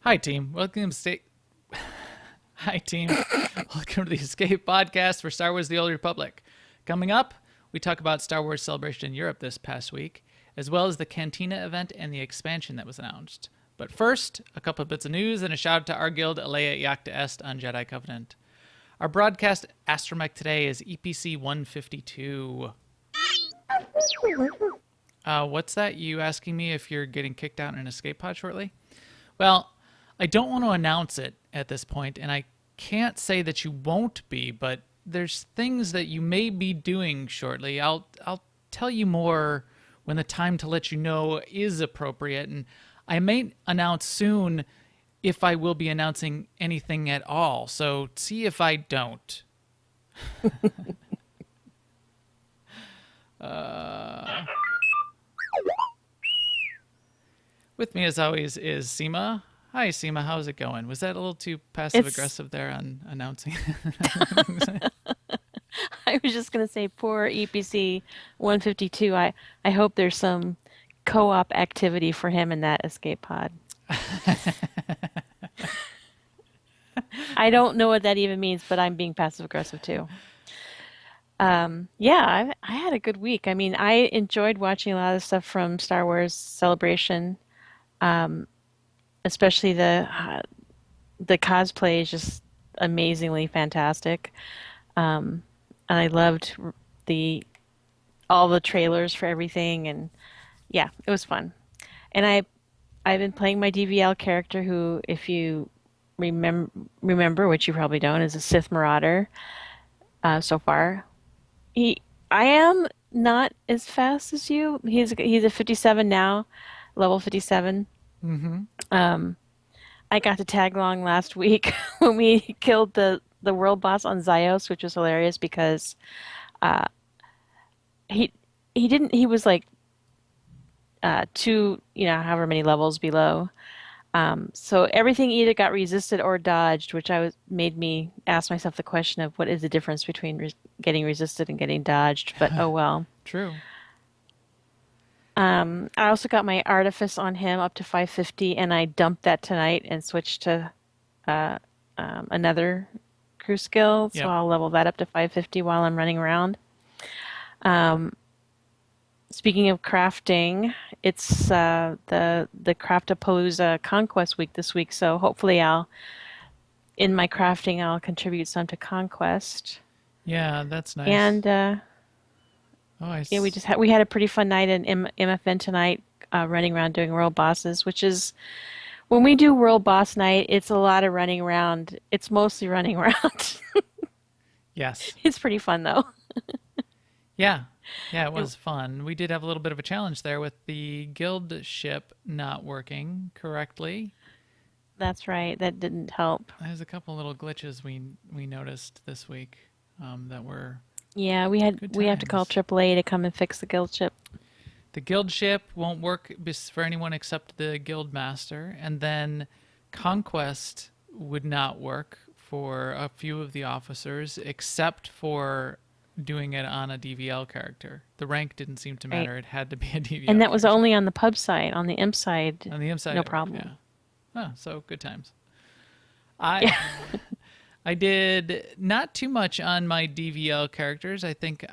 Hi, team. Hi, team. Welcome to the Escape podcast for Star Wars: The Old Republic. Coming up, we talk about Star Wars Celebration in Europe this past week, as well as the Cantina event and the expansion that was announced. But first, a couple of bits of news and a shout out to our guild, Alea Iacta Est on Jedi Covenant. Our broadcast astromech today is EPC 152. What's that? You asking me if you're getting kicked out in an escape pod shortly? Well, I don't want to announce it at this point, and I can't say that you won't be, but there's things that you may be doing shortly. I'll tell you more when the time to let you know is appropriate, and I may announce soon if I will be announcing anything at all. So see if I don't. With me, as always, is Seema. Hi, Seema. How's it going? Was that a little too passive-aggressive there on announcing? I was just going to say, poor EPC 152. I hope there's some co-op activity for him in that escape pod. I don't know what that even means, but I'm being passive aggressive too. Yeah, I had a good week. I mean, I enjoyed watching a lot of stuff from Star Wars Celebration, especially the cosplay is just amazingly fantastic. And I loved the all the trailers for everything, and yeah, it was fun. And I've been playing my DVL character, who, if you remember, which you probably don't, is a Sith Marauder. So far, he I am not as fast as you. He's a 57 now, level 57. Mm-hmm. I got to tag along last week when we killed the world boss on Zyos, which was hilarious because he he was like two, however many levels below. So everything either got resisted or dodged, which made me ask myself the question of what is the difference between getting resisted and getting dodged. But oh well. True. I also got my artifice on him up to 550, and I dumped that tonight and switched to another crew skill. So Yep. I'll level that up to 550 while I'm running around. Um, Speaking of crafting, it's the Craftapalooza Conquest week this week, so hopefully in my crafting I'll contribute some to Conquest. Yeah, that's nice. And Oh, I. yeah, we had a pretty fun night in MFN tonight, running around doing world bosses, which is when we do world boss night, it's a lot of running around. It's mostly running around. Yes. It's pretty fun though. Yeah. Yeah, it was fun. We did have a little bit of a challenge there with the guild ship not working correctly. That's right. That didn't help. There's a couple little glitches we noticed this week that were Yeah, good we have to call times. AAA to come and fix the guild ship. The guild ship won't work for anyone except the guild master, and then conquest would not work for a few of the officers except for doing it on a DVL character. The rank didn't seem to Right. matter. It had to be a And DVL that was character. only on the pub side. On the imp side, On the inside no it worked, yeah. problem. Oh, so good times. I Yeah. I did not too much on my DVL characters. I did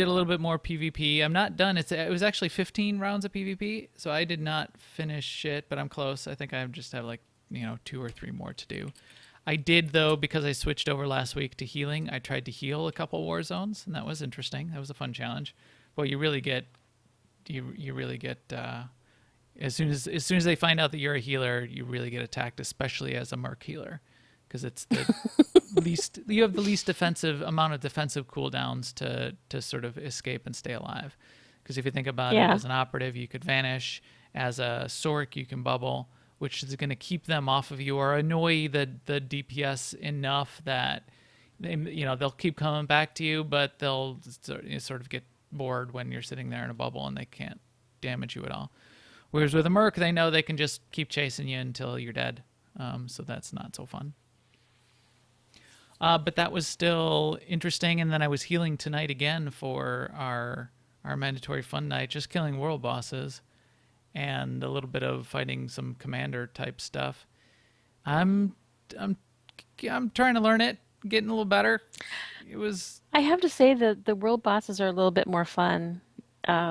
a little bit more PvP. I'm not done. It was actually 15 rounds of PvP, so I did not finish it, but I'm close. I think I just have like, 2 or 3 more to do. I did, though, because I switched over last week to healing. I tried to heal a couple war zones, and that was interesting. That was a fun challenge. Well, you really get as soon as they find out that you're a healer, you really get attacked, especially as a merc healer, because it's the least you have the least defensive amount of defensive cooldowns to sort of escape and stay alive. Because if you think about it, Yeah. as an operative, you could vanish. As a sorc, you can bubble, which is going to keep them off of you or annoy the DPS enough that they'll keep coming back to you, but they'll sort of get bored when you're sitting there in a bubble and they can't damage you at all. Whereas with a merc, they know they can just keep chasing you until you're dead. So that's not so fun. But that was still interesting. And then I was healing tonight again for our mandatory fun night, just killing world bosses. and a little bit of fighting some commander type stuff. I'm I'm I'm trying to learn it, getting a little better. It was I have to say that the world bosses are a little bit more fun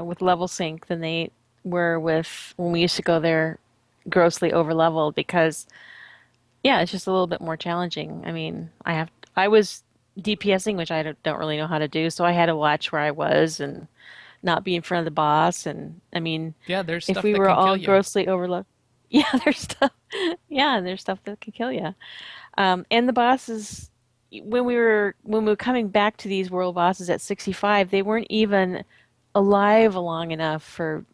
with level sync than they were with when we used to go there grossly over leveled because yeah, it's just a little bit more challenging. I mean, I was DPSing, which I don't really know how to do, so I had to watch where I was and not be in front of the boss. And I mean, yeah, there's if stuff we that were can kill all you. grossly overlooked, yeah, there's stuff, yeah, there's stuff that can kill you. And the bosses, when we were coming back to these world bosses at 65, they weren't even alive long enough for,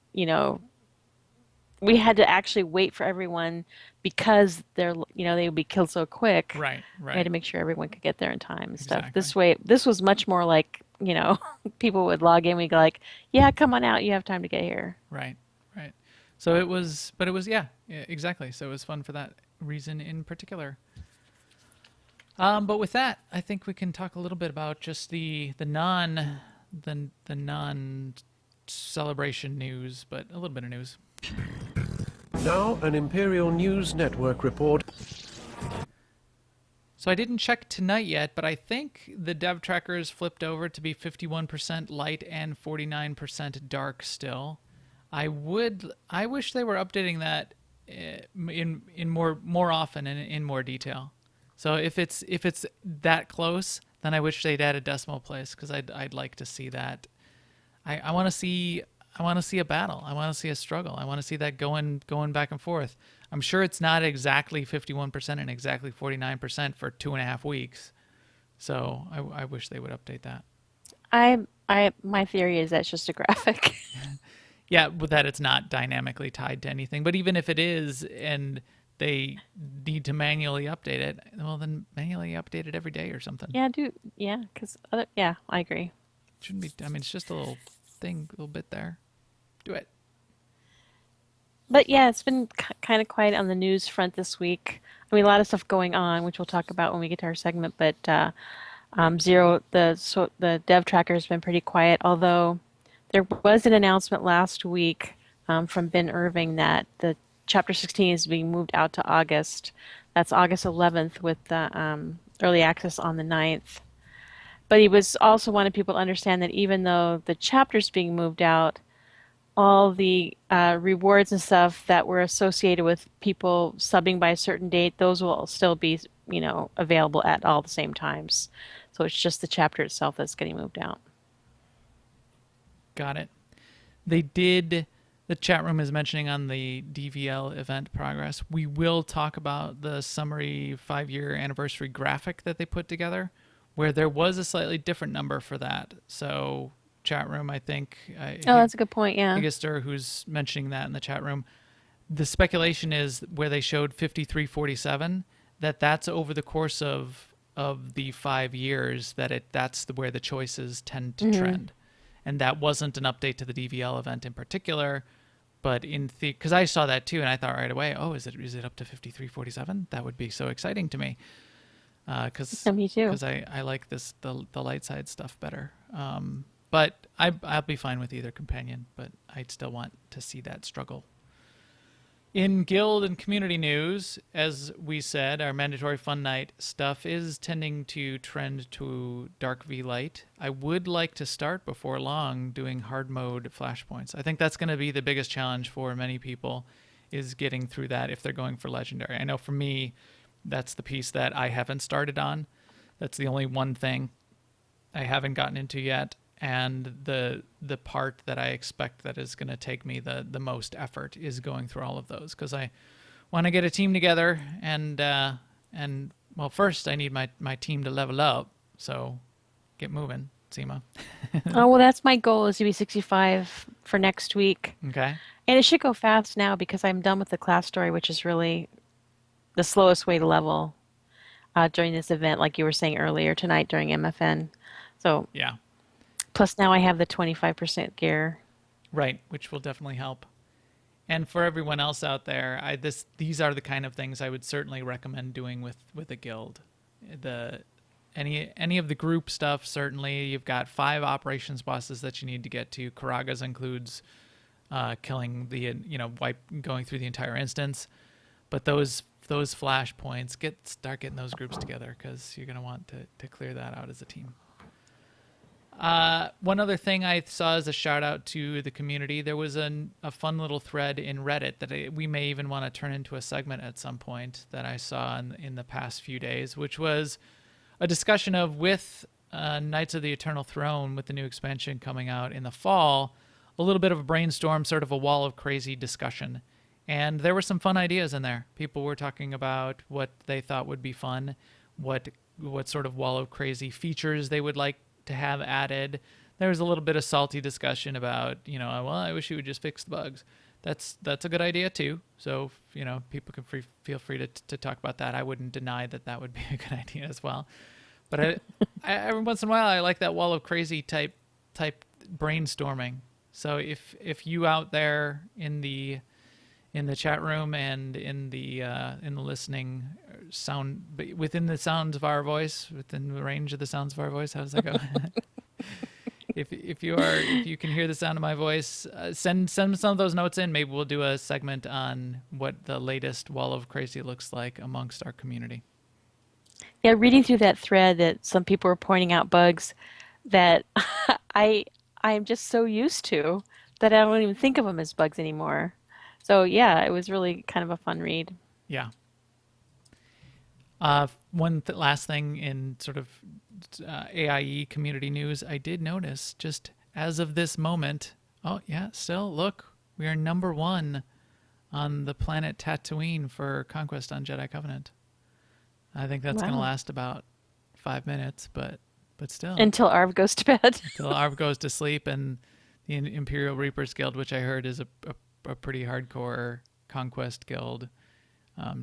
we had to actually wait for everyone because they would be killed so quick. Right, We had right. to make sure everyone could get there in time and stuff. Exactly. This way, this was much more like, people would log in. We'd go like, yeah, come on out. You have time to get here. Right, right. So it was, but it was, yeah, exactly. So it was fun for that reason in particular. But with that, I think we can talk a little bit about just the non celebration news, but a little bit of news. Now, an Imperial News Network report. So I didn't check tonight yet, but I think the dev trackers flipped over to be 51% light and 49% dark still. I wish they were updating that in more often and in more detail. So if it's that close, then I wish they'd add a decimal place because I'd like to see that. I want to see a battle. I want to see a struggle. I want to see that going back and forth. I'm sure it's not exactly 51% and exactly 49% for 2.5 weeks. So I wish they would update that. My theory is that's just a graphic. Yeah, with that it's not dynamically tied to anything. But even if it is and they need to manually update it, well then manually update it every day or something. Yeah, I agree. Shouldn't be. I mean, it's just a little thing, a little bit there. Do it. But yeah, it's been kind of quiet on the news front this week. I mean, a lot of stuff going on, which we'll talk about when we get to our segment. But the dev tracker has been pretty quiet. Although there was an announcement last week from Ben Irving that the Chapter 16 is being moved out to August. That's August 11th with the early access on the 9th. But he was also wanted people to understand that even though the chapter's being moved out, all the rewards and stuff that were associated with people subbing by a certain date, those will still be, available at all the same times. So it's just the chapter itself that's getting moved out. Got it. They did. The chat room is mentioning on the DVL event progress. We will talk about the summary 5-year anniversary graphic that they put together, where there was a slightly different number for that. So chat room, I think. Oh, that's a good point. Yeah. Higister, who's mentioning that in the chat room. The speculation is where they showed 5347, that's over the course of the 5 years that's where the choices tend to trend. And that wasn't an update to the DVL event in particular, but because I saw that too, and I thought right away, oh, is it up to 5347? That would be so exciting to me. Because Me too. I like the light side stuff better. But I'll be fine with either companion, but I'd still want to see that struggle. In guild and community news, as we said, our mandatory fun night stuff is tending to trend to dark v light. I would like to start before long doing hard mode flashpoints. I think that's going to be the biggest challenge for many people, is getting through that if they're going for legendary. I know for me, that's the piece that I haven't started on. That's the only one thing I haven't gotten into yet. And the part that I expect that is going to take me the most effort is going through all of those, because I want to get a team together and well, first I need my team to level up. So get moving, Seema. Oh, well, that's my goal is to be 65 for next week. Okay. And it should go fast now because I'm done with the class story, which is really the slowest way to level during this event, like you were saying earlier tonight during MFN. So Yeah. plus now I have the 25% gear. Right, which will definitely help. And for everyone else out there, these are the kind of things I would certainly recommend doing with a guild. Any of the group stuff, certainly. You've got 5 operations bosses that you need to get to. Karaga's includes killing the going through the entire instance. But those flashpoints, start getting those groups together, because you're going to want to clear that out as a team. One other thing I saw as a shout out to the community, there was a fun little thread in Reddit that we may even want to turn into a segment at some point, that I saw in the past few days, which was a discussion of, with Knights of the Eternal Throne, with the new expansion coming out in the fall, a little bit of a brainstorm, sort of a wall of crazy discussion. And there were some fun ideas in there. People were talking about what they thought would be fun, what sort of wall of crazy features they would like to have added. There was a little bit of salty discussion about, well, I wish you would just fix the bugs. That's a good idea too. So, people can feel free to talk about that. I wouldn't deny that would be a good idea as well. But I every once in a while, I like that wall of crazy type brainstorming. So if you out there in the chat room and in the listening sound, but within the sounds of our voice, within the range of the sounds of our voice, how does that go? if you can hear the sound of my voice, send some of those notes in. Maybe we'll do a segment on what the latest wall of crazy looks like amongst our community. Yeah, reading through that thread, that some people were pointing out bugs that I'm just so used to that I don't even think of them as bugs anymore. So yeah, it was really kind of a fun read. Yeah. One last thing in sort of AIE community news, I did notice, just as of this moment, oh yeah, still look, we are number 1 on the planet Tatooine for Conquest on Jedi Covenant. I think that's going to last about 5 minutes, but still. Until Arv goes to bed. Until Arv goes to sleep, and the Imperial Reapers Guild, which I heard is a pretty hardcore conquest guild,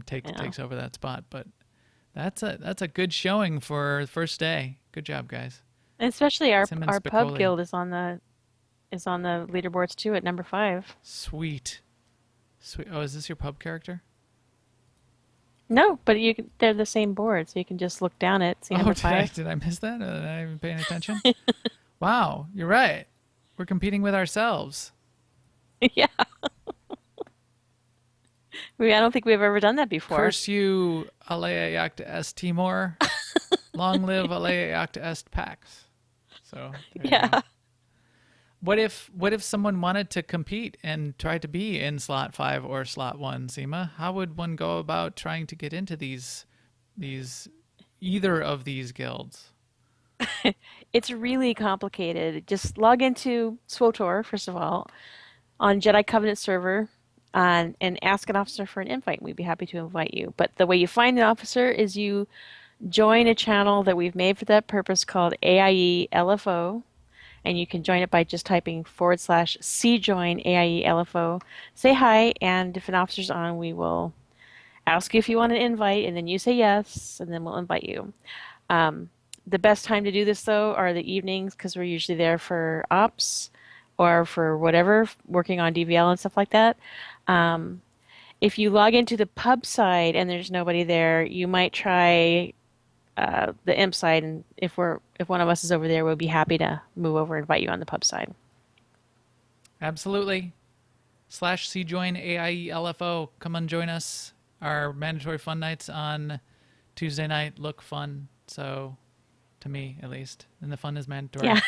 takes over that spot. But that's a good showing for the first day. Good job, guys. And especially our Simmons pub Spicoli. guild is on the leaderboards too at number 5. Sweet. Oh, is this your pub character? No, but they're the same board, so you can just look down at see number 5. Did I miss that? Am I even paying attention? Wow, you're right. We're competing with ourselves. Yeah. I don't think we've ever done that before. Curse you, Alea Jacta Est Timor. Long live Alea Jacta Est Pax. So there you go. What if someone wanted to compete and try to be in slot 5 or slot 1, Seema? How would one go about trying to get into either of these guilds? It's really complicated. Just log into SWTOR, first of all, on Jedi Covenant server, and ask an officer for an invite. We'd be happy to invite you. But the way you find an officer is you join a channel that we've made for that purpose called AIE LFO. And you can join it by just typing /cjoin AIE LFO. Say hi, and if an officer's on, we will ask you if you want an invite, and then you say yes, and then we'll invite you. The best time to do this, though, are the evenings, because we're usually there for ops or for whatever, working on DVL and stuff like that. If you log into the pub side and there's nobody there, you might try the imp side, and if one of us is over there, we'll be happy to move over and invite you on the pub side. Absolutely. /cjoin AIE LFO. Come and join us. Our mandatory fun nights on Tuesday night look fun. So, to me at least, and the fun is mandatory. Yeah.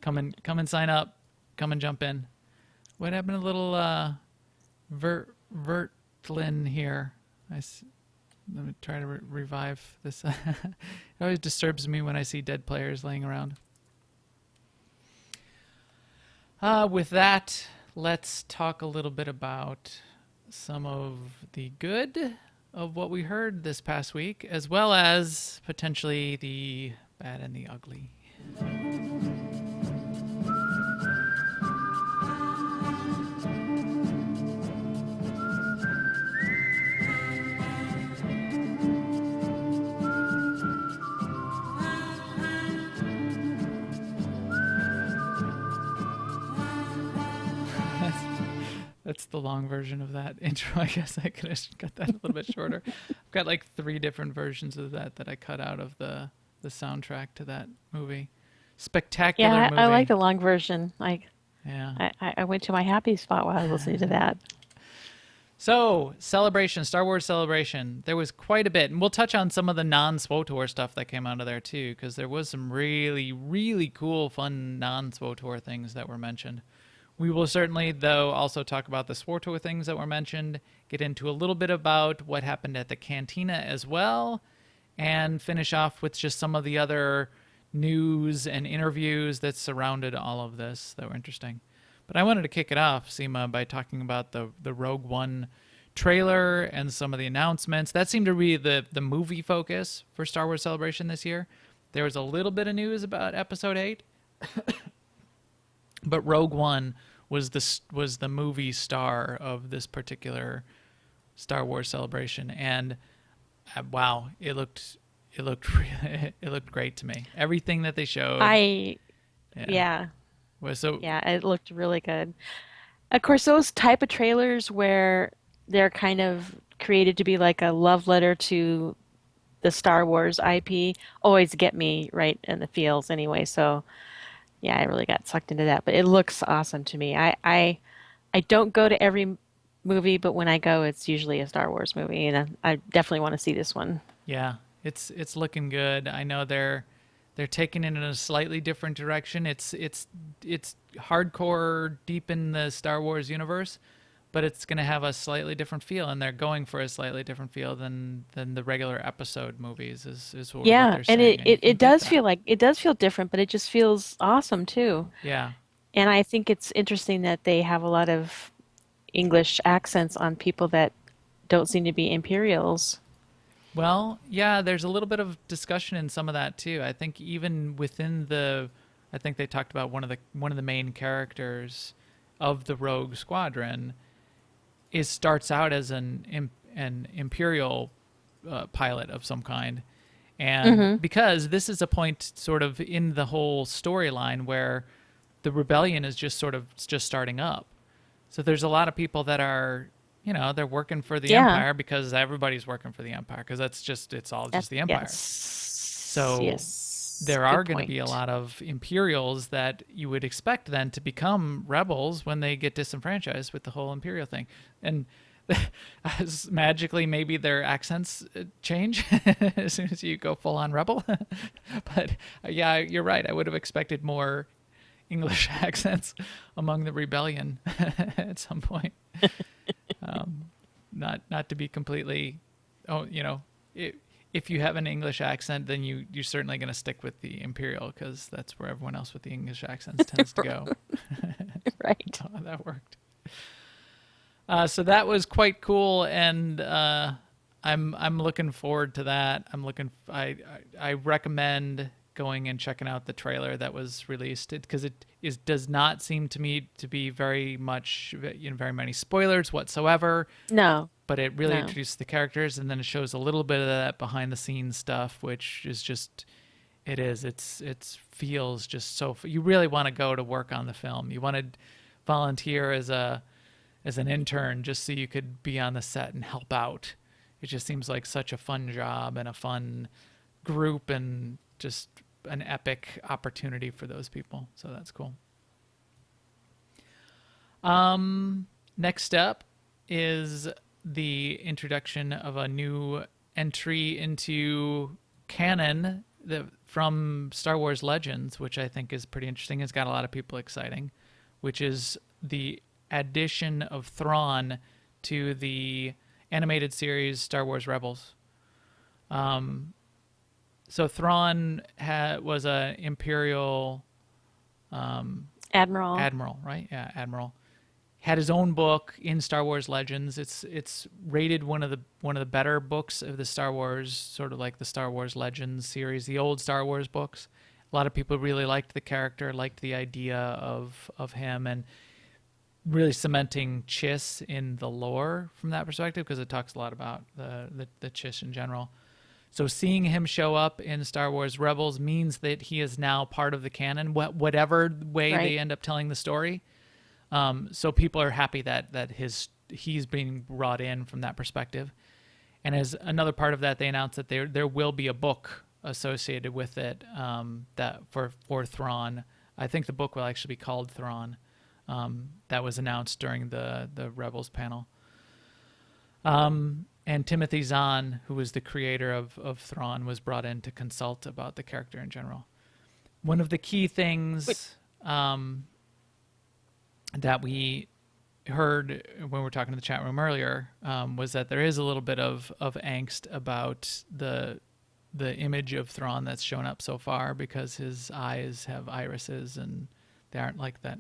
Come and sign up. Come and jump in. What happened to little Vertlin here? Let me try to revive this. It always disturbs me when I see dead players laying around. With that, let's talk a little bit about some of the good of what we heard this past week, as well as potentially the bad and the ugly. That's the long version of that intro. I guess I could have cut that a little bit shorter. I've got like 3 different versions of that I cut out of the soundtrack to that movie. Spectacular movie. I like the long version. Yeah. I went to my happy spot while I was listening to that. So, Celebration, Star Wars Celebration. There was quite a bit. And we'll touch on some of the non-SWTOR stuff that came out of there, too, because there was some really, really cool, fun non-SWTOR things that were mentioned. We will certainly, though, also talk about the SWTOR things that were mentioned, get into a little bit about what happened at the Cantina as well, and finish off with just some of the other news and interviews that surrounded all of this that were interesting. But I wanted to kick it off, Seema, by talking about the Rogue One trailer and some of the announcements. That seemed to be the movie focus for Star Wars Celebration this year. There was a little bit of news about Episode 8, but Rogue One was the movie star of this particular Star Wars Celebration, and wow, it looked it looked great to me. Everything that they showed, Yeah. was so. Yeah, it looked really good. Of course, those type of trailers where they're kind of created to be like a love letter to the Star Wars IP always get me right in the feels anyway. So yeah, I really got sucked into that. But it looks awesome to me. I don't go to every movie, but when I go, it's usually a Star Wars movie, and I definitely want to see this one. Yeah, it's looking good. I know they're taking it in a slightly different direction. It's hardcore deep in the Star Wars universe, but it's going to have a slightly different feel, and they're going for a slightly different feel than the regular episode movies is what Yeah, they're and saying. And you can it get does that. feel like it does feel different, but it just feels awesome too. Yeah. And I think it's interesting that they have a lot of English accents on people that don't seem to be Imperials. Well, yeah, there's a little bit of discussion in some of that too. I think even within I think they talked about one of the main characters of the Rogue Squadron starts out as an Imperial pilot of some kind, and Hmm. because this is a point sort of in the whole storyline where the rebellion is just starting up. So there's a lot of people that are, they're working for the Yeah, Empire because everybody's working for the Empire because it's all just the Empire. So yes, there good are going to be a point. lot of Imperials that you would expect then to become rebels when they get disenfranchised with the whole Imperial thing. And magically, maybe their accents change as soon as you go full on rebel. But yeah, you're right. I would have expected more English accents among the rebellion at some point. Not to be completely, oh, if you have an English accent, then you're certainly going to stick with the Imperial because that's where everyone else with the English accents tends to go. Right. Oh, that worked. So that was quite cool, and I'm looking forward to that. I recommend going and checking out the trailer that was released because it does not seem to me to be very much very many spoilers whatsoever, No, but it really no. introduces the characters, and then it shows a little bit of that behind the scenes stuff, which is just it feels just so you really want to go to work on the film. You want to volunteer as an intern just so you could be on the set and help out. It just seems like such a fun job and a fun group and just an epic opportunity for those people. So that's cool. Next up is the introduction of a new entry into canon from Star Wars Legends, which I think is pretty interesting. It's got a lot of people exciting, which is the addition of Thrawn to the animated series Star Wars Rebels. So Thrawn was an Imperial Admiral. admiral, right? Yeah, admiral. Had his own book in Star Wars Legends. It's rated one of the better books of the Star Wars, sort of like the Star Wars Legends series, the old Star Wars books. A lot of people really liked the character, liked the idea of him, and really cementing Chiss in the lore from that perspective because it talks a lot about the Chiss in general. So seeing him show up in Star Wars Rebels means that he is now part of the canon, whatever way Right. they end up telling the story. So people are happy that he's being brought in from that perspective. And as another part of that, they announced that there will be a book associated with it that for Thrawn. I think the book will actually be called Thrawn. that was announced during the Rebels panel. And Timothy Zahn, who was the creator of Thrawn, was brought in to consult about the character in general. One of the key things that we heard when we were talking to the chat room earlier was that there is a little bit of angst about the image of Thrawn that's shown up so far, because his eyes have irises and they aren't like that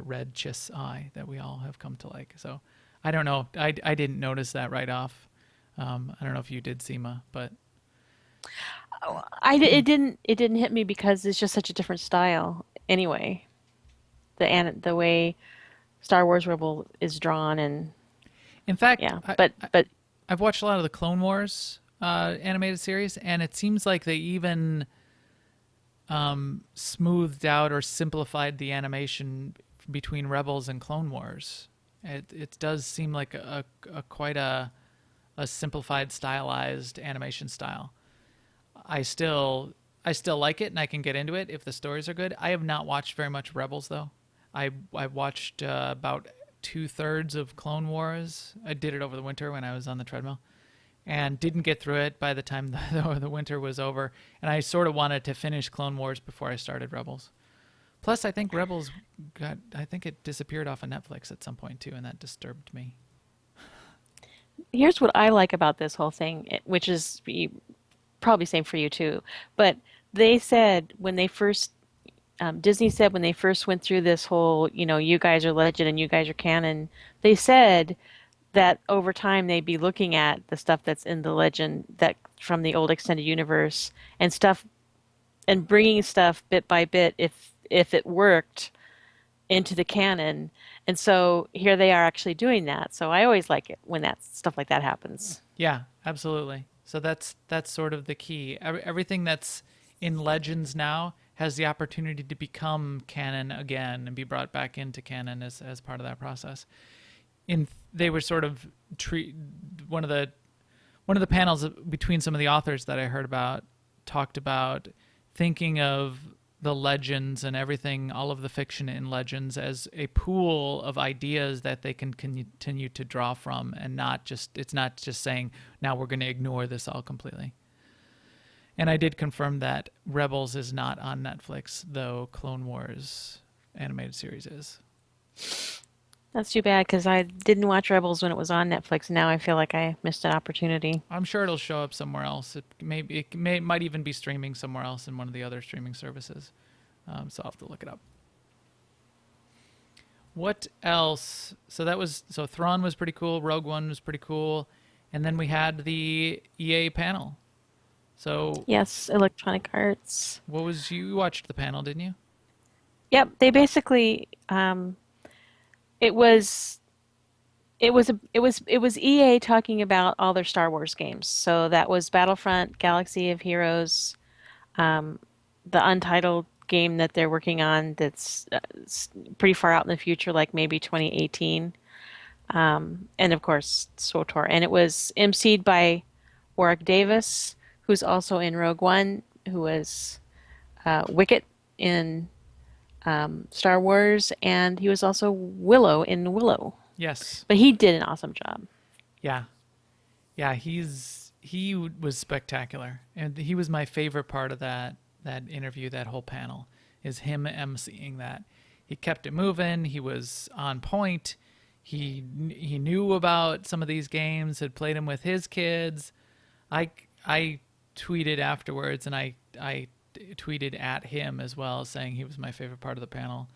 red chiss eye that we all have come to like. So I don't know. I didn't notice that right off. I don't know if you did, Seema, but It didn't hit me because it's just such a different style anyway. The way Star Wars Rebel is drawn, and in fact, yeah, but I've watched a lot of the Clone Wars animated series, and it seems like they even smoothed out or simplified the animation between Rebels and Clone Wars. It does seem like a quite a simplified, stylized animation style. I still like it, and I can get into it if the stories are good. I have not watched very much Rebels though. I watched about 2/3 of Clone Wars. I did it over the winter when I was on the treadmill, and didn't get through it by the time the winter was over. And I sort of wanted to finish Clone Wars before I started Rebels. Plus, I think Rebels I think it disappeared off of Netflix at some point too, and that disturbed me. here's what I like about this whole thing, which is probably same for you too. But they said when they first Disney said when they first went through this whole, you guys are legend and you guys are canon, they said that over time they'd be looking at the stuff that's in the legend that from the old extended universe and stuff, and bringing stuff bit by bit if it worked into the canon. And so here they are actually doing that. So I always like it when that stuff like that happens. Yeah, absolutely. So that's sort of the key. Everything that's in Legends now has the opportunity to become canon again and be brought back into canon as part of that process. They were sort of one of the panels between some of the authors that I heard about talked about thinking of the Legends and everything, all of the fiction in Legends, as a pool of ideas that they can continue to draw from, and it's not just saying now we're going to ignore this all completely. And I did confirm that Rebels is not on Netflix, though Clone Wars animated series is. That's too bad because I didn't watch Rebels when it was on Netflix. Now I feel like I missed an opportunity. I'm sure it'll show up somewhere else. It might even be streaming somewhere else in one of the other streaming services. So I'll have to look it up. What else? So Thrawn was pretty cool. Rogue One was pretty cool. And then we had the EA panel. So Yes, Electronic Arts. you watched the panel, didn't you? Yep, they basically it was EA talking about all their Star Wars games. So that was Battlefront, Galaxy of Heroes, the Untitled game that they're working on that's pretty far out in the future, like maybe 2018, and of course SWTOR. And it was emceed by Warwick Davis, who's also in Rogue One, who was Wicket in Star Wars, and he was also Willow in Willow. Yes. But he did an awesome job. Yeah. Yeah, he was spectacular. And he was my favorite part of that interview, that whole panel, is him emceeing that. He kept it moving. He was on point. He knew about some of these games, had played them with his kids. I tweeted afterwards, and I tweeted at him as well, saying he was my favorite part of the panel.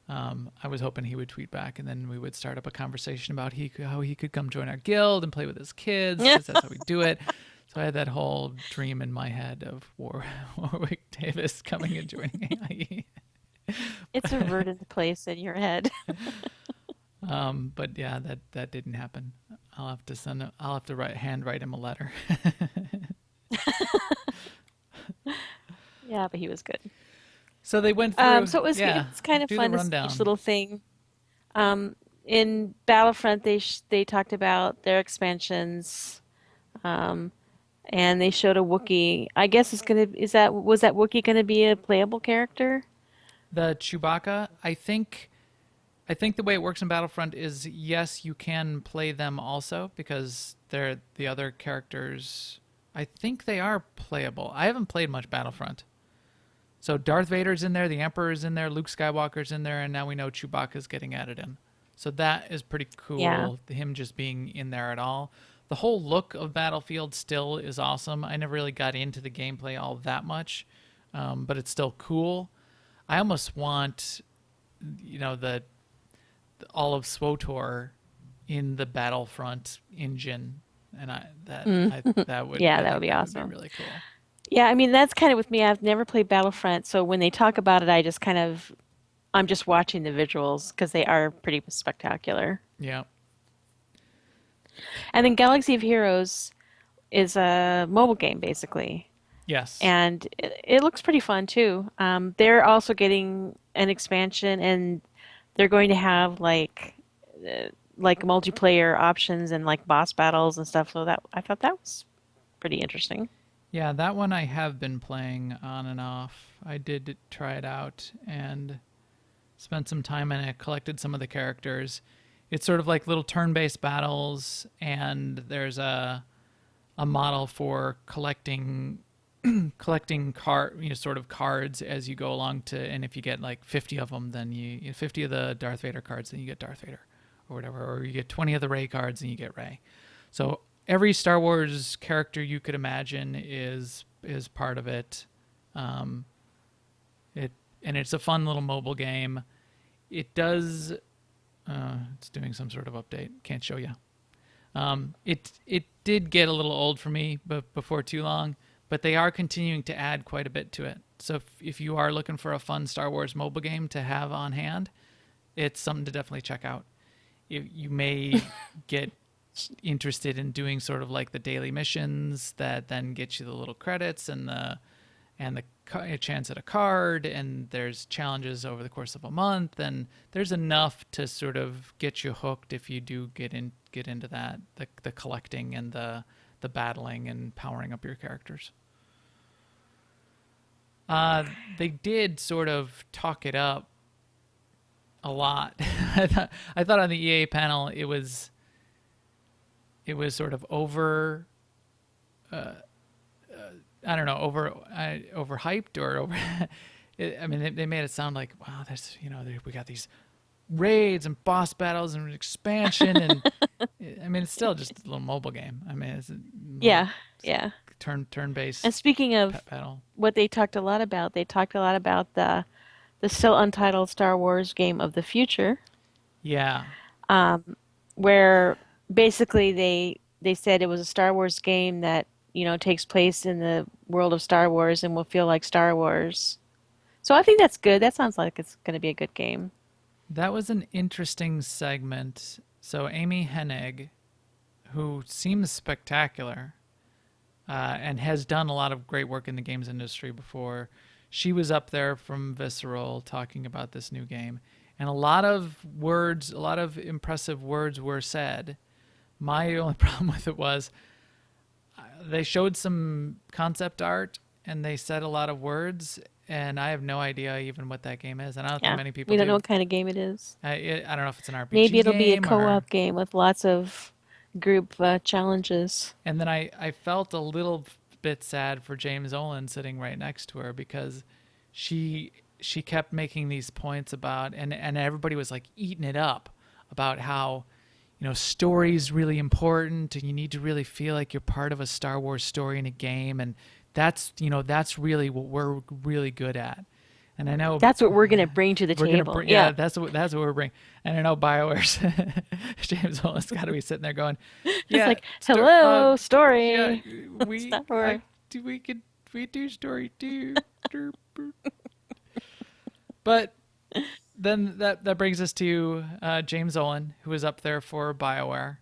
I was hoping he would tweet back, and then we would start up a conversation about how he could come join our guild and play with his kids, 'cause that's how we do it. So I had that whole dream in my head of Warwick Davis coming and joining AIE. It's a verdant place in your head. But yeah, that didn't happen. I'll have to handwrite him a letter. Yeah, but he was good. So they went through. So it's kind of do fun the to see rundown. each little thing. In Battlefront, they talked about their expansions, and they showed a Wookiee. I guess was that Wookiee gonna be a playable character? The Chewbacca, I think I think the way it works in Battlefront is yes, you can play them also because they're the other characters. I think they are playable. I haven't played much Battlefront. So Darth Vader's in there, the Emperor's in there, Luke Skywalker's in there, and now we know Chewbacca's getting added in. So that is pretty Yeah. cool, him just being in there at all. The whole look of Battlefield still is awesome. I never really got into the gameplay all that much, but it's still cool. I almost want, the all of SWTOR in the Battlefront engine, and that would Yeah, I that would think be that would be awesome. really cool. Yeah, I mean that's kind of with me. I've never played Battlefront, so when they talk about it, I'm just watching the visuals because they are pretty spectacular. Yeah. And then Galaxy of Heroes is a mobile game basically, Yes. and it looks pretty fun too. They're also getting an expansion, and they're going to have like multiplayer options and like boss battles and stuff. So that I thought that was pretty interesting. Yeah, that one I have been playing on and off. I did try it out and spent some time in it, collected some of the characters. It's sort of like little turn-based battles, and there's a model for collecting sort of cards as you go along and if you get like 50 of them, then 50 of the Darth Vader cards, then you get Darth Vader or whatever, or you get 20 of the Rey cards and you get Rey. So every Star Wars character you could imagine is part of it. Um, it and it's a fun little mobile game. It does. It's doing some sort of update. Can't show you. It did get a little old for me, but before too long. But they are continuing to add quite a bit to it. So if you are looking for a fun Star Wars mobile game to have on hand, it's something to definitely check out. You may get interested in doing sort of like the daily missions that then get you the little credits and a chance at a card, and there's challenges over the course of a month, and there's enough to sort of get you hooked if you do get into that the collecting and the battling and powering up your characters. They did sort of talk it up a lot. I thought on the EA panel it was sort of I don't know, overhyped or over. I mean, they made it sound like, wow, we got these raids and boss battles and expansion, and I mean, it's still just a little mobile game. I mean, it's a little Yeah, yeah. turn based And speaking of battle. what they talked a lot about, they talked a lot about the still untitled Star Wars game of the future, Yeah, where basically they said it was a Star Wars game that, takes place in the world of Star Wars and will feel like Star Wars. So I think that's good. That sounds like it's going to be a good game. that was an interesting segment. So Amy Hennig, who seems spectacular, and has done a lot of great work in the games industry before. She was up there from Visceral talking about this new game, and a lot of impressive words were said. My only problem with it was they showed some concept art and they said a lot of words, and I have no idea even what that game is, and I don't think Yeah. many people We don't know do. what kind of game it is. I don't know if it's an Maybe RPG it'll be a game or. co-op game with lots of group challenges. And then I felt a little bit sad for James Olin sitting right next to her because she kept making these points about and everybody was like eating it up about how story's really important and you need to really feel like you're part of a Star Wars story in a game, and that's really what we're really good at. And I know That's what we're going to bring to the we're gonna table. bring, Yeah. that's what we're bringing. And I know BioWare's James Olin's got to be sitting there going, It's yeah, like, hello, yeah, story. we Star Wars. we do story too. But then that brings us to James Olin, who was up there for BioWare.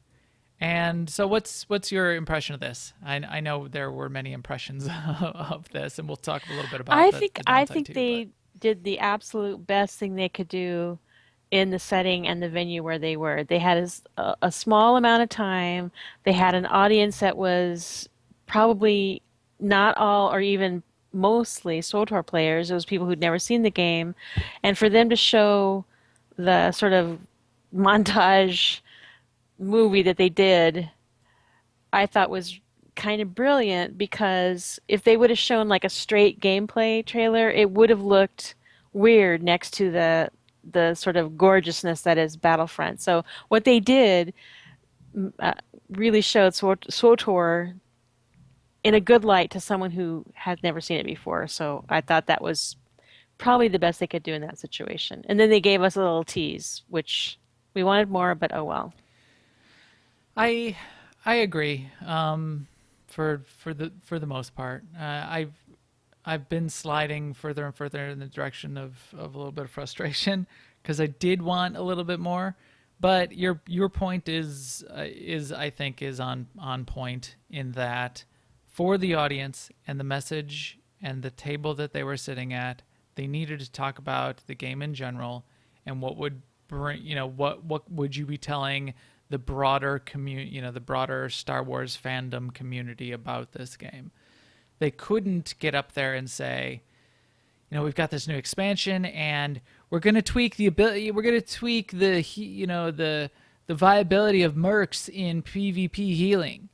And so what's your impression of this? I know there were many impressions of this, and we'll talk a little bit about the I downside think too. But they did the absolute best thing they could do in the setting and the venue where they were. They had a small amount of time. They had an audience that was probably not all or even mostly SWTOR players. It was people who'd never seen the game. And for them to show the sort of montage movie that they did, I thought was kind of brilliant because if they would have shown like a straight gameplay trailer, it would have looked weird next to the sort of gorgeousness that is Battlefront. So what they did uh, really showed SWTOR in a good light to someone who had never seen it before. So I thought that was probably the best they could do in that situation. And then they gave us a little tease, which we wanted more, but oh well. I I agree. For the most part, I've been sliding further and further in the direction of a little bit of frustration because I did want a little bit more. But your point is I think is on point in that for the audience and the message and the table that they were sitting at, they needed to talk about the game in general and what would bring, what would you be telling the broader community, the broader Star Wars fandom community about this game. They couldn't get up there and say, we've got this new expansion and we're going to tweak the ability, we're going to tweak the viability of mercs in PvP healing.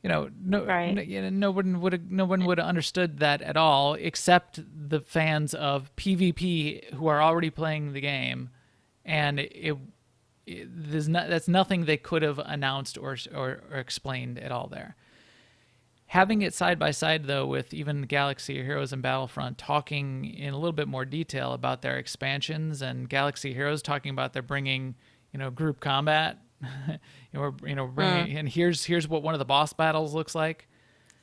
Right. No one would have understood that at all, except the fans of PvP who are already playing the game, and that's nothing they could have announced or explained at all there. Having it side by side though with even Galaxy Heroes and Battlefront talking in a little bit more detail about their expansions, and Galaxy Heroes talking about they're bringing group combat. And here's what one of the boss battles looks like.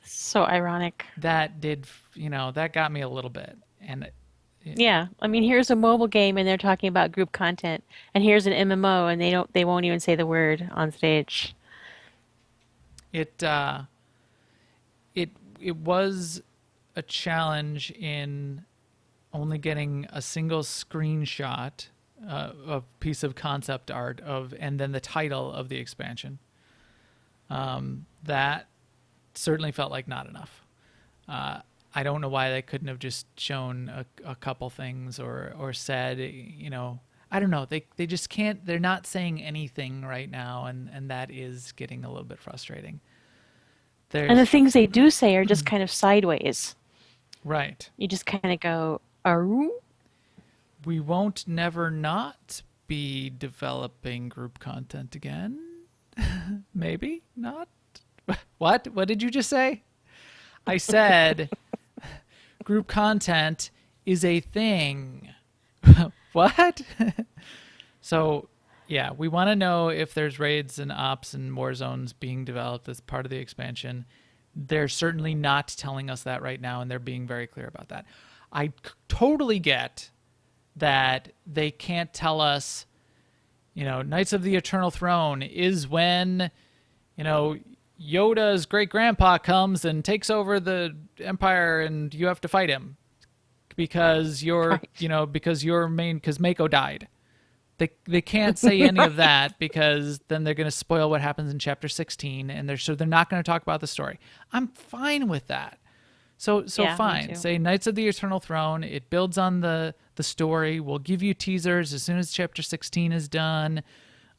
So ironic. That got me a little bit. And Yeah, I mean, here's a mobile game and they're talking about group content, and here's an MMO and they won't even say the word on stage. it it was a challenge in only getting a single screenshot of piece of concept art and then the title of the expansion. That certainly felt like not enough. I don't know why they couldn't have just shown a couple things or said, I don't know. They just can't. They're not saying anything right now, and that is getting a little bit frustrating. And the There's things they do say are just kind of sideways. right. You just kind of go, "Aroo?" We won't never not be developing group content again. Maybe not. What? What did you just say? I said group content is a thing. What? So, yeah, we want to know if there's raids and ops and war zones being developed as part of the expansion. They're certainly not telling us that right now, and they're being very clear about that. Totally get that they can't tell us, Knights of the Eternal Throne is when, Yoda's great grandpa comes and takes over the Empire and you have to fight him because Right. because Mako died. They can't say any of that because then they're going to spoil what happens in chapter 16 and they're not going to talk about the story. I'm fine with that. So Yeah, me fine. too. Say Knights of the Eternal Throne. It builds on the story. We'll give you teasers as soon as chapter 16 is done.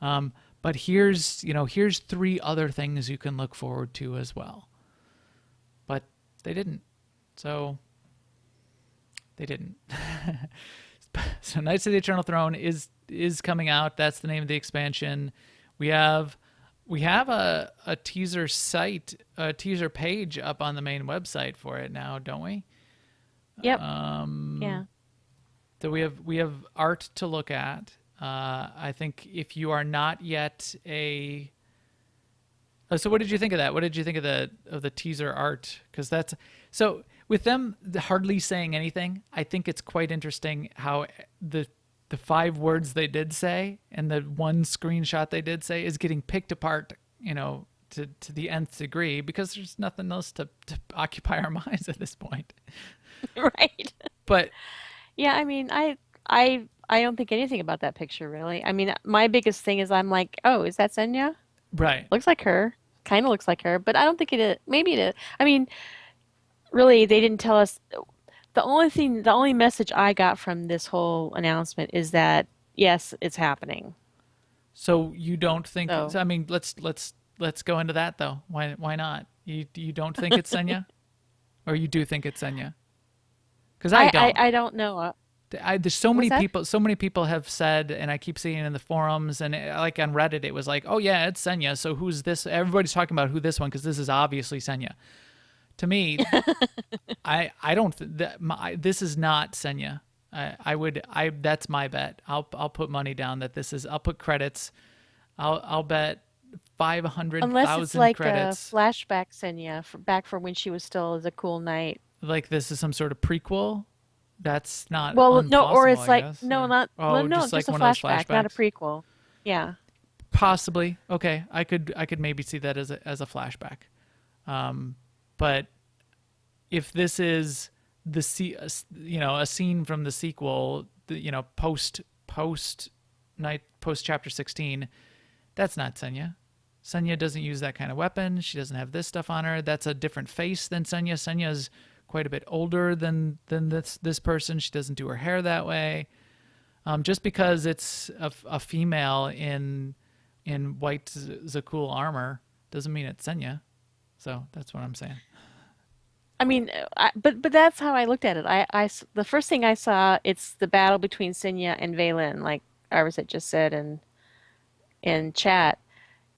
But here's three other things you can look forward to as well. But they didn't. So they didn't. So Knights of the Eternal Throne is coming out. That's the name of the expansion. We have a teaser site, a teaser page up on the main website for it now, don't we? Yep. Um, Yeah. so we have art to look at. I think if you are not yet a so what did you think of that? What did you think of the teaser art? Because that's so with them hardly saying anything. I think it's quite interesting how the 5 words they did say and the one screenshot they did say is getting picked apart, to the nth degree because there's nothing else to occupy our minds at this point. Right. But Yeah, I mean, I don't think anything about that picture really. I mean, my biggest thing is I'm like, oh, is that Senya? right, Looks like her. Kind of looks like her, but I don't think it is. Maybe it is. I mean, really, they didn't tell us. The only message I got from this whole announcement is that yes, it's happening. So you don't think? So I mean, let's go into that though. Why not? You don't think it's Senya, or you do think it's Senya? Because I don't. I don't know. There's so What's many that? people. So many people have said, and I keep seeing it in the forums, and like on Reddit, it was like, oh yeah, it's Senya. So who's this? Everybody's talking about who this one because this is obviously Senya. To me, I don't. This is not Senya. I would. That's my bet. I'll put money down that this is. I'll put credits. I'll bet five hundred Unless it's thousand like a credits. flashback Senya back from when she was still as a cool knight. Like this is some sort of prequel. That's not Well, no, or impossible, it's I like guess. no, Or not well, oh, no, just just like a one of those flashback, not a flashbacks. prequel. Yeah. Possibly. Okay, I could maybe see that as a flashback. But if this is a scene from the sequel, post night post chapter 16, that's not Senya. Senya doesn't use that kind of weapon. She doesn't have this stuff on her. That's a different face than Senya. Senya's quite a bit older than this person. She doesn't do her hair that way. Just because it's a female in white Zakul armor doesn't mean it's Senya. So that's what I'm saying. I mean, but that's how I looked at it. The first thing I saw, it's the battle between Senya and Valen, like Iris had just said in chat.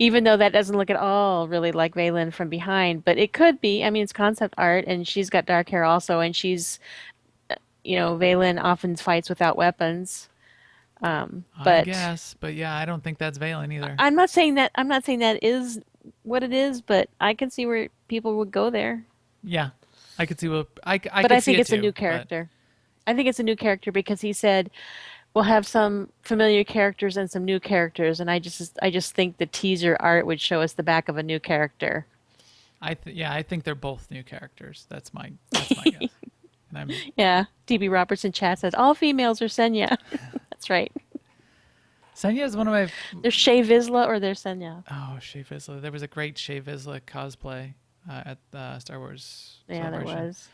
Even though that doesn't look at all really like Valen from behind, but it could be. I mean, it's concept art, and she's got dark hair also, and Valen often fights without weapons. I But guess, but yeah, I don't think that's Valen either. I'm not saying that is what it is, but I can see where people would go there. Yeah, I could see what I But could I see think it it's a too. new But character. I think it's a new character because he said we'll have some familiar characters and some new characters, and I just think the teaser art would show us the back of a new character. yeah, I think they're both new characters. That's my guess. And I'm Yeah, DB Robertson chat says all females are Senya. That's right. Senya is one of my There's Shay Vizsla or there's Senya. Shea Vizsla. There was a great Shea Vizsla cosplay at the Star Wars Yeah, there Celebration. was.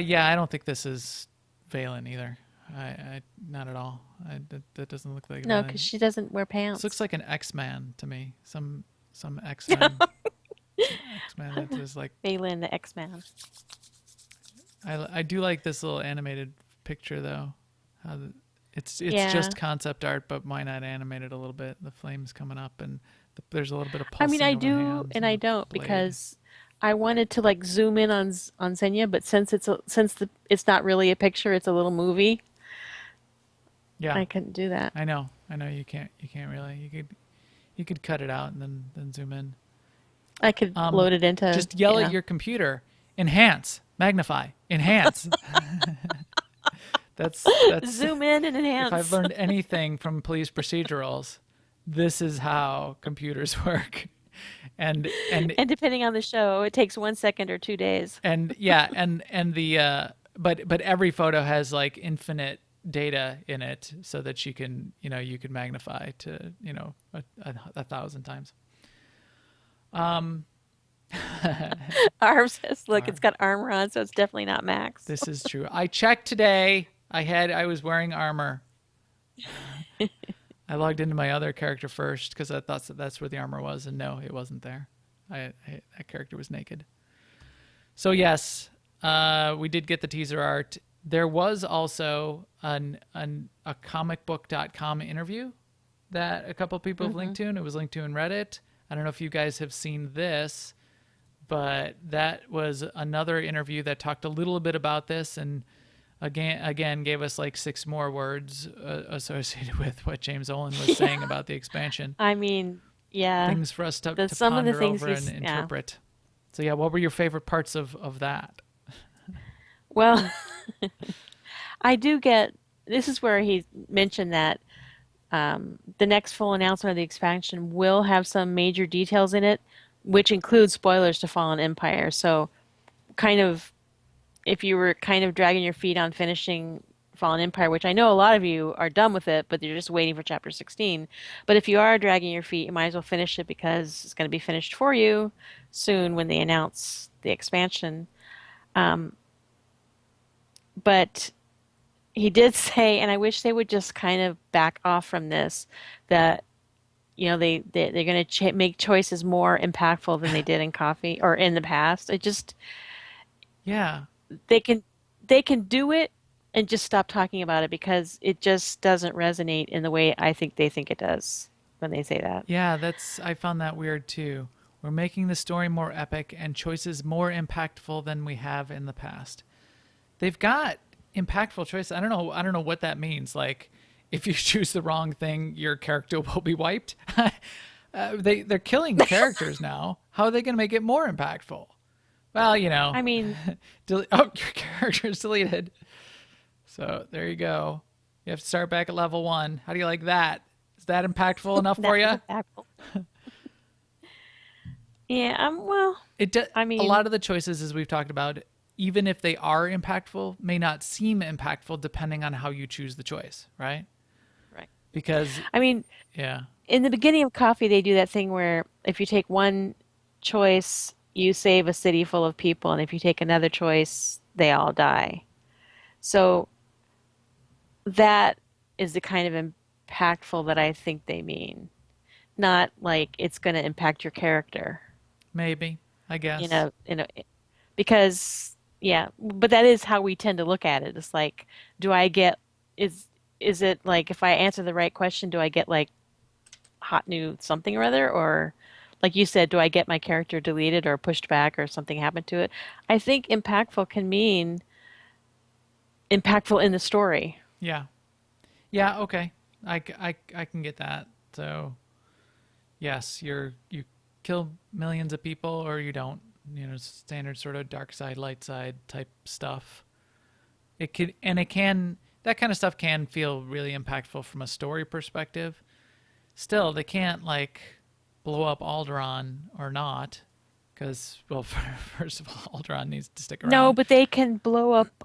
Yeah, I don't think this is Valen either. I not at all. That doesn't look like No, Valen. because she doesn't wear This looks pants. like an X-Man to me. Some X-Men. Some X-Men that is like Balin the X-Man. I do like this little animated picture though. How it's Yeah. just concept art, but why not animate it a little bit? The flames coming up and there's a little bit of I mean, pulsing I of the do hands and and I the don't blade. because I wanted to like zoom in on on Senya, but since it's not really a picture, it's a little movie. Yeah, I couldn't do that. I know. I know you can't really. You could cut it out and then zoom in. I could Um, load it into, just yell at your computer. Enhance, magnify, enhance. That's zoom in and if I've enhance. learned anything from police procedurals, this is how computers work. And and And depending on the show, it takes 1 second or 2 days. and yeah, and the but every photo has like infinite data in it so that you can magnify to a thousand times. Um, Arm says, look, it's arm. got armor on, so it's definitely not Max. This is true. I checked today. I was wearing armor. I logged into my other character first because I thought that's where the armor was, and no, it wasn't there. That character was naked. So yes, we did get the teaser art. There was also a comicbook.com interview that a couple people have linked to, and it was linked to in Reddit. I don't know if you guys have seen this, but that was another interview that talked a little bit about this and again gave us like six more words associated with what James Olin was saying about the expansion. I mean, yeah, Things for us to some of the ponder things over and yeah. interpret. So yeah, what were your favorite parts of that? Well, I do get, this is where he mentioned that the next full announcement of the expansion will have some major details in it, which includes spoilers to Fallen Empire. So, kind of, if you were kind of dragging your feet on finishing Fallen Empire, which I know a lot of you are done with it, but you're just waiting for chapter 16. But if you are dragging your feet, you might as well finish it because it's going to be finished for you soon when they announce the expansion. But he did say, and I wish they would just kind of back off from this, that they're going to make choices more impactful than they did in coffee or in the past. It just Yeah. they can they can do it and just stop talking about it because it just doesn't resonate in the way I think they think it does when they say that. Yeah, I found that weird too. We're making the story more epic and choices more impactful than we have in the past. They've got impactful choices. I don't know what that means. Like, if you choose the wrong thing, your character will be wiped. They're killing characters now. How are they going to make it more impactful? Well, I mean, oh, your character's deleted. So there you go. You have to start back at level 1. How do you like that? Is that impactful enough for that was you? impactful. Yeah, well, I A mean, lot of the choices, as we've talked about, even if they are impactful, may not seem impactful depending on how you choose the choice, right? right. Because, I mean, yeah, in the beginning of coffee, they do that thing where if you take one choice, you save a city full of people, and if you take another choice, they all die. So that is the kind of impactful that I think they mean. Not like it's going to impact your character, maybe, I you guess. know, you know, because yeah, but that is how we tend to look at it. It's like, do I get is is it like if I answer the right question, do I get like hot new something or other, or like you said, do I get my character deleted or pushed back or something happened to it? I think impactful can mean impactful in the story. Yeah. Yeah, okay. I can get that. So, yes, you kill millions of people or you don't. Standard sort of dark side, light side type stuff. It can, that kind of stuff can feel really impactful from a story perspective. Still, they can't like blow up Alderaan or not, because, well, first of all, Alderaan needs to stick No, around. but they can blow up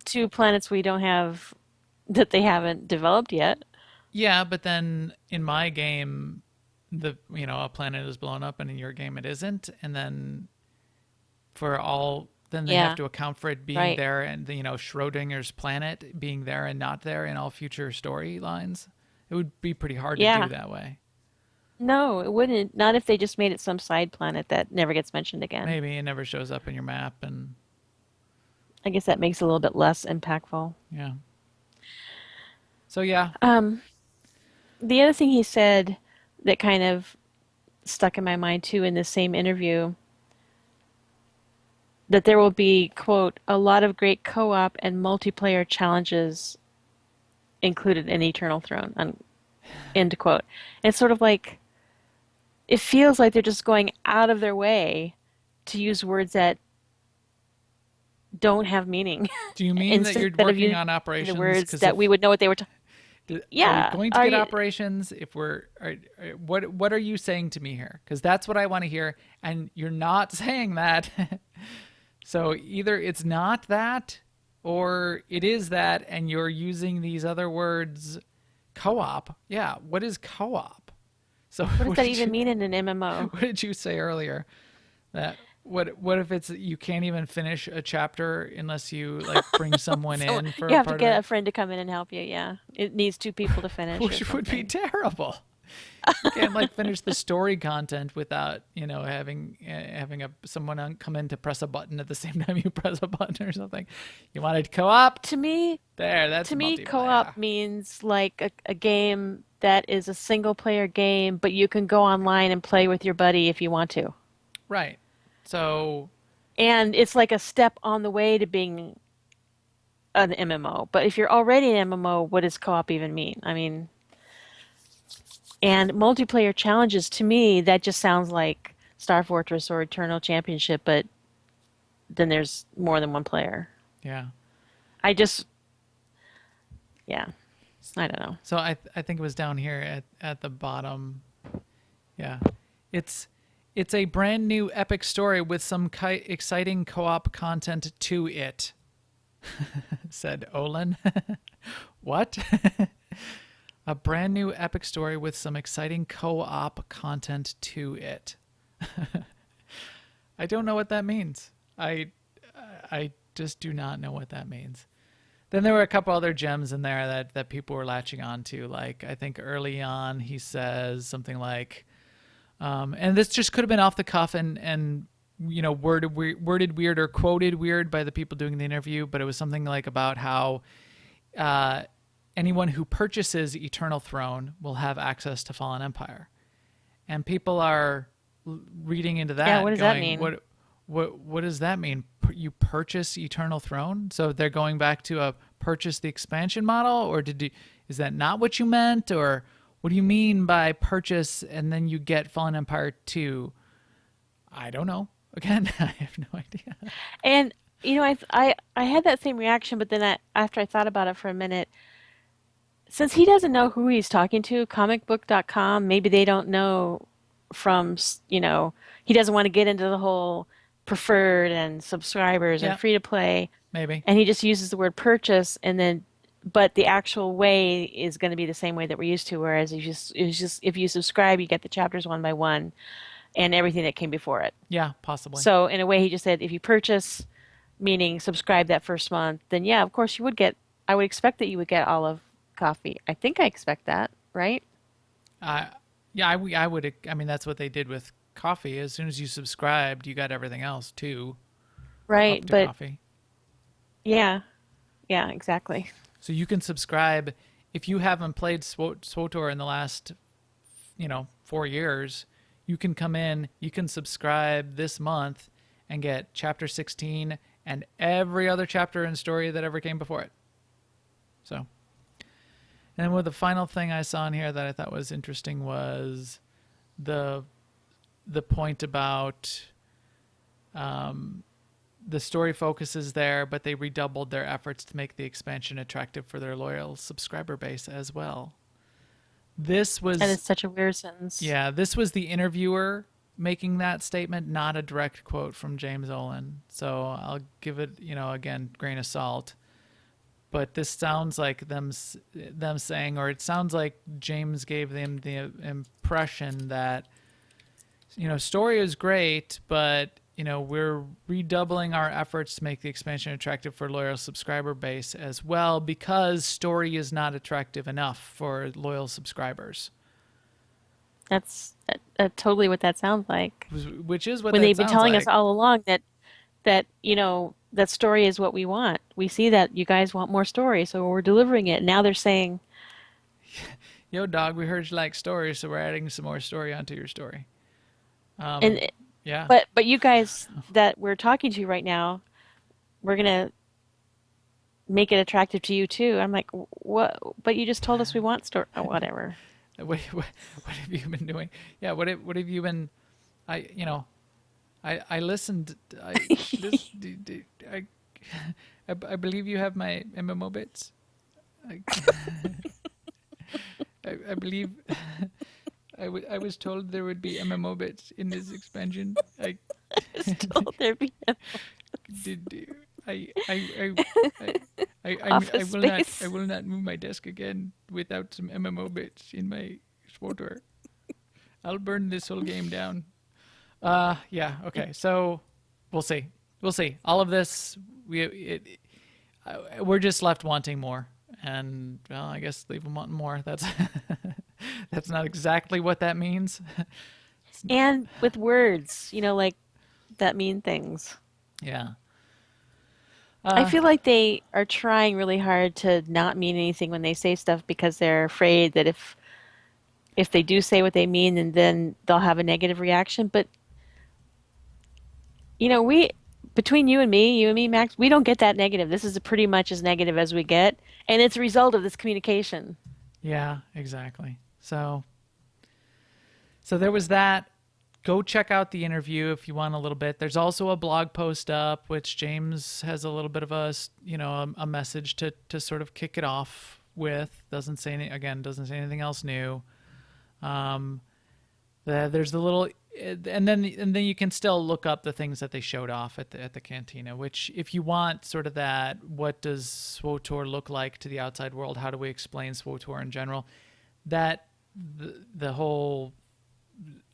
two planets we don't have that they haven't developed yet. Yeah, but then in my game, a planet is blown up, and in your game it isn't, and then they have Yeah, to account for it being right. there, and Schrodinger's planet being there and not there in all future storylines. It would be pretty hard to do Yeah. that way. No, it wouldn't. Not if they just made it some side planet that never gets mentioned again. Maybe it never shows up in your map, and I guess that makes it a little bit less impactful. yeah. So yeah, Um, the other thing he said that kind of stuck in my mind too in this same interview that there will be, quote, a lot of great co-op and multiplayer challenges included in Eternal Throne, end quote. And it's sort of like it feels like they're just going out of their way to use words that don't have meaning do you mean that instead you're of working using on the operations? words Because that we if would know what they were talking. Are we Yeah, going to are get you? operations if what are you saying to me here? Because that's what I want to hear, and you're not saying that. So either it's not that or it is that, and you're using these other words. Co-op, yeah, what is co-op? So What does that even mean in an MMO? what did you say earlier? That what if it's you can't even finish a chapter unless you like bring someone So in for you a have to part of get a it? friend to come in and help you. Yeah, it needs two people to finish or Which would be something. terrible. You can't like finish the story content without having someone come in to press a button at the same time you press a button or something. You wanted co-op? To me, There, that's to me, co-op multiplayer. means like a game that is a single player game, but you can go online and play with your buddy if you want to. Right. So And it's like a step on the way to being an MMO. But if you're already an MMO, what does co-op even mean? I mean, and multiplayer challenges to me, that just sounds like Star Fortress or Eternal Championship, but then there's more than one player. yeah. I just, yeah, I don't know. So I think it was down here at the bottom. Yeah. It's it's a brand new epic story with some exciting co-op content to it, said Olin. What? A brand new epic story with some exciting co-op content to it. I don't know what that means. I just do not know what that means. Then there were a couple other gems in there that people were latching on to. Like, I think early on he says something like, and this just could have been off the cuff and worded weird or quoted weird by the people doing the interview, but it was something like about how anyone who purchases Eternal Throne will have access to Fallen Empire, and people are reading into that. Yeah, what does that going, mean? What does that mean? You purchase Eternal Throne, so they're going back to a purchase the expansion model, or is that not what you meant, or what do you mean by purchase and then you get Fallen Empire 2? I don't know. Again, I have no idea. And I had that same reaction, but then after I thought about it for a minute, since he doesn't know who he's talking to, comicbook.com, maybe they don't know from, he doesn't want to get into the whole preferred and subscribers Yeah, and free to play, maybe. and he just uses the word purchase and then but the actual way is going to be the same way that we're used to, whereas if you subscribe, you get the chapters one by one and everything that came before it. Yeah, possibly. So in a way, he just said if you purchase, meaning subscribe that first month, then yeah, of course you would get. I would expect that you would get all of coffee. I think I expect that, right? Yeah, I would. I mean, that's what they did with coffee. As soon as you subscribed, you got everything else too, Right, up to but coffee. yeah, yeah, exactly. So you can subscribe if you haven't played SWTOR in the last, 4 years. You can come in, you can subscribe this month and get chapter 16 and every other chapter and story that ever came before it. So, and with the final thing I saw in here that I thought was interesting was the point about the story focuses there, but they redoubled their efforts to make the expansion attractive for their loyal subscriber base as well. This was, And it's such a weird sentence. yeah, this was the interviewer making that statement, not a direct quote from James Olin. So I'll give it, again, grain of salt. But this sounds like them saying, or it sounds like James gave them the impression that, story is great, but we're redoubling our efforts to make the expansion attractive for loyal subscriber base as well, because story is not attractive enough for loyal subscribers. That's totally what that sounds like. Which is what When that they've been sounds telling us like. all along that story is what we want. We see that you guys want more story, so we're delivering it. Now they're saying, Yo, dog, we heard you like stories, so we're adding some more story onto your story. and Yeah. but you guys that we're talking to right now, we're gonna make it attractive to you too. I'm like, what? But you just told us we want story. Oh, whatever. What have you been doing? Yeah, what have you been? I listened. This, I, I believe you have my MMO bits. I, I believe I was told there would be MMO bits in this expansion. I Just told there'd be did. I office will not. space. I will not move my desk again without some MMO bits in my SWTOR. I'll burn this whole game down. Yeah. Okay. So we'll see. We'll see. All of this, we're just left wanting more, and well, I guess leave them wanting more. That's that's not exactly what that means. And with words, like that mean things. Yeah. I feel like they are trying really hard to not mean anything when they say stuff because they're afraid that if they do say what they mean, and then they'll have a negative reaction. But we between you and me, Max, we don't get that negative. This is pretty much as negative as we get, and it's a result of this communication. Yeah. Exactly. So there was that. Go check out the interview if you want a little bit. There's also a blog post up, which James has a little bit of a message to sort of kick it off with. Doesn't say anything else new. There's the little, and then you can still look up the things that they showed off at the cantina. Which, if you want sort of that, what does SWTOR look like to the outside world? How do we explain SWTOR in general? That the whole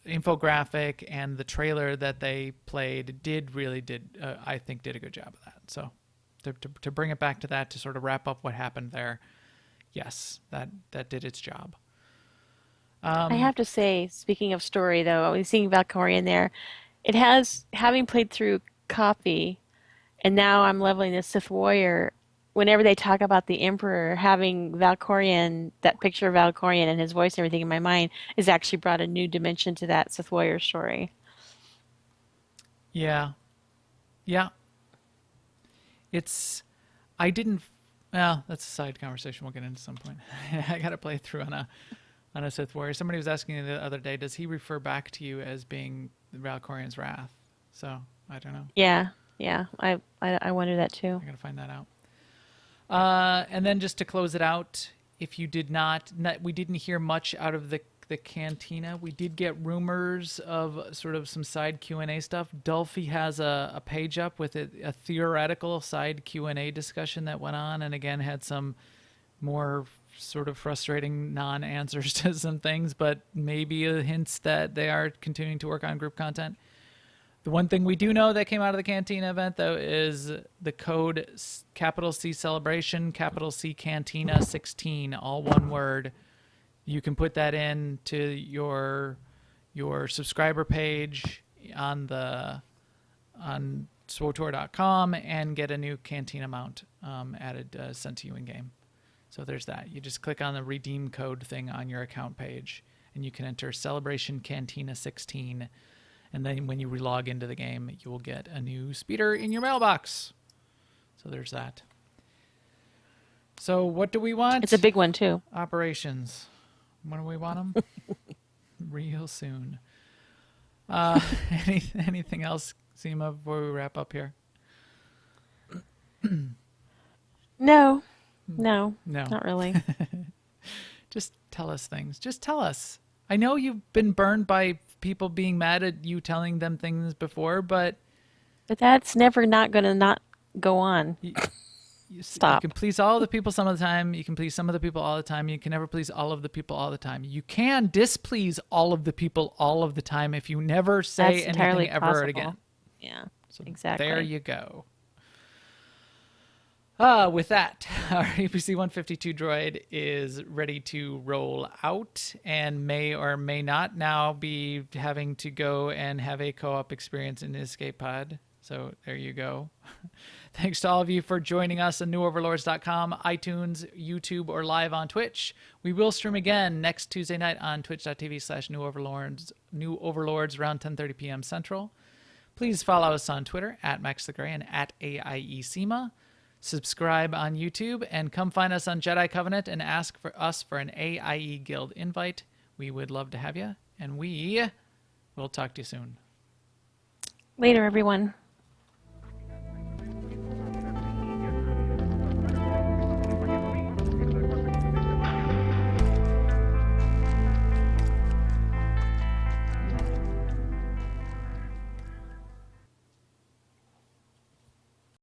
infographic and the trailer that they played did I think did a good job of that. So to bring it back to that, to sort of wrap up what happened there. Yes, that did its job. I have to say, speaking of story though, I was seeing Valkyrian there. It has, having played through Coffee, and now I'm leveling the Sith Warrior. Whenever they talk about the Emperor, having Valkorion, that picture of Valkorion and his voice and everything in my mind, has actually brought a new dimension to that Sith Warrior story. Yeah, yeah. It's I didn't. Well, that's a side conversation we'll get into some point. I got to play through on a Sith Warrior. Somebody was asking me the other day, does he refer back to you as being Valkorion's Wrath? So I don't know. Yeah, yeah. I wonder that too. I got to find that out. And then just to close it out, if you did not, we didn't hear much out of the cantina. We did get rumors of sort of some side Q&A stuff. Dolphy has a page up with a theoretical side Q&A discussion that went on, and again had some more sort of frustrating non-answers to some things, but maybe hints that they are continuing to work on group content. The one thing we do know that came out of the Cantina event, though, is the code capital C Celebration, capital C Cantina 16, all one word. You can put that in to your subscriber page on SWTOR.com and get a new Cantina mount added, sent to you in game. So there's that. You just click on the redeem code thing on your account page, and you can enter Celebration Cantina 16. And then when you relog into the game, you will get a new speeder in your mailbox. So there's that. So what do we want? It's a big one too. Operations. When do we want them? Real soon. Anything else, Seema, before we wrap up here? No, not really. Just tell us things. Just tell us. I know you've been burned by people being mad at you telling them things before, but that's never not going to not go on. You Stop. can please all of the people some of the time. You can please some of the people all the time. You can never please all of the people all the time. You can displease all of the people all of the time if you never say That's entirely anything ever possible. again. Yeah, So exactly. there you go. With that, our APC 152 droid is ready to roll out and may or may not now be having to go and have a co-op experience in the escape pod. So there you go. Thanks to all of you for joining us on newoverlords.com, iTunes, YouTube, or live on Twitch. We will stream again next Tuesday night on twitch.tv/newoverlords around 10:30 p.m. Central. Please follow us on Twitter @MaxTheGray and @AIESEMA. Subscribe on YouTube and come find us on Jedi Covenant and ask for us for an AIE Guild invite. We would love to have you, and we will talk to you soon. Later, everyone.